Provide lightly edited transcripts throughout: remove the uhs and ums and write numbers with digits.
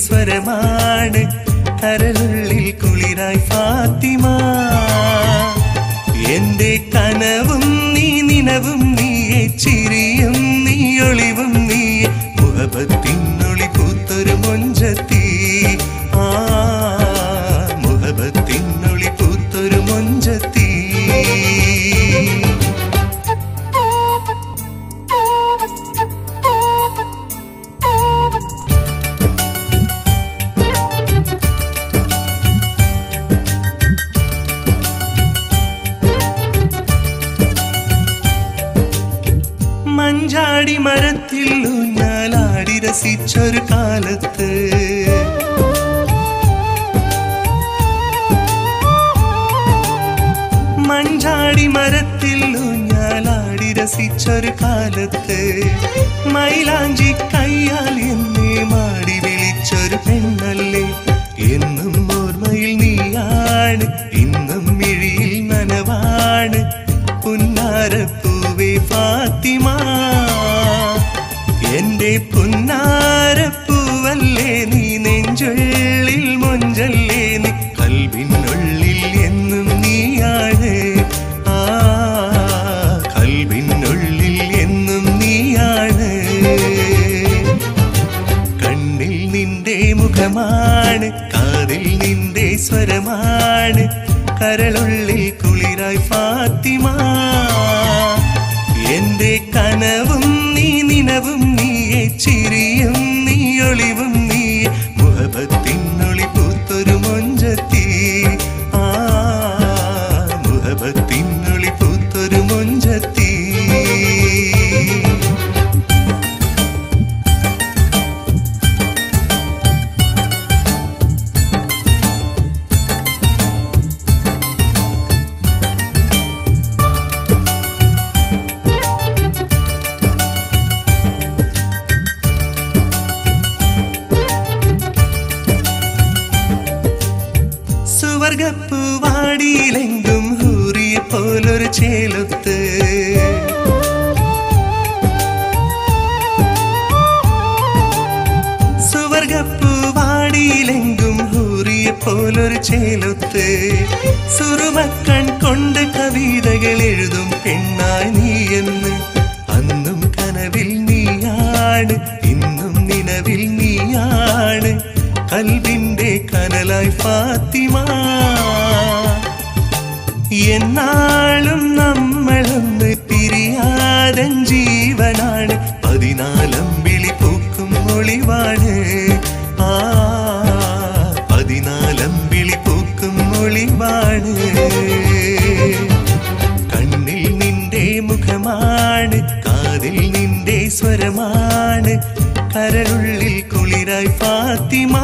സ്വരമാണ് കരളുള്ളിൽ കുളിരായി ഫാത്തിമ എന്റെ കനവും നീ നിനവും നീയെ ചിരിയും നീ ഒളിവും നീയെ മുഹബത്തിനൊളി പൂത്തൊരു മൊഞ്ചത്തി മുഹബത്തിനൊളി പൂത്തൊരു മൊഞ്ചത്തി മഞ്ചാടി മരത്തിൽ ഊഞ്ഞാലാടി രസിച്ചൊരു കാലത്ത് മഞ്ചാടി മരത്തിൽ ഊഞ്ഞാലാടി രസിച്ചൊരു കാലത്ത് മൈലാഞ്ചി കയ്യാൽ എന്നെ മാടി വിളിച്ചൊരു പെണ്ണല്ലേ എന്നും ഓർമ്മയിൽ നീയാണ് ഇന്നും മിഴിയിൽ നനവാണ് പുന്നാരപ്പൂവേ ഫാത്തിമ എന്റെ പുന്നാരപ്പൂവല്ലേ നീ നെഞ്ചുള്ളിൽ മൊഞ്ചല്ലേ നീ കൽബിനുള്ളിൽ എന്നും നീയാണ് കൽബിനുള്ളിൽ എന്നും നീയാണ് കണ്ണിൽ നിന്റെ മുഖമാണ് കാതിൽ നിന്റെ സ്വരമാണ് കരളുള്ളിൽ കുളിരായി ഫാത്തിമ എന്റെ കനവും നീ നിനവും നീയെ ചിരിയും നീ ഒളിവും നീയെ മുഹബത്തിനൊളി പൂത്തൊരു മൊഞ്ചത്തി മുഹബത്തിനൊളി പൂത്തൊരു മൊഞ്ചത്തി സ്വർഗപ്പൂവാടിയിലെങ്കും ഹൂറിയെ പോലൊരു ചേലൊത്ത് സ്വർഗപ്പൂവാടിയിലെങ്കും ഹൂറിയെ പോലൊരു ചേലൊത്ത് സുറുമക്കൺ കൊണ്ട് കവിതകൾ എഴുതും പെണ്ണായി നീ എന്ന് അന്നും കനവിൽ നീയാണ് ഇന്നും നിലവിൽ നീയാണ് കൽബിന്റെ കനലായി ഫാത്തിമ എന്നാളും നമ്മളൊന്ന് പിരിയാതൻ ജീവനാണ് 14 വിളി പൂക്കും ഒളിവാണ് 14 വിളി പൂക്കും ഒളിവാണ് കണ്ണിൽ നിന്റെ മുഖമാണ് കാതിൽ നിന്റെ സ്വരമാണ് കരളുള്ളിൽ കുളിരായി ഫാത്തിമ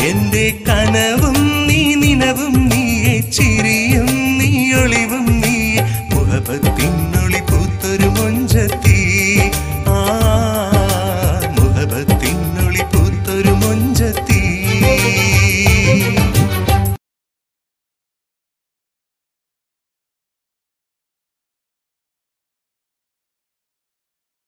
എന്റെ കനവും നീ നിനവും നീയെ ചിരിയും നീ ഒളിവും നീയെ മുഹബത്തിനൊളി പൂത്തൊരു മൊഞ്ചത്തി മുഹബത്തിനൊളി പൂത്തൊരു മൊഞ്ചത്തി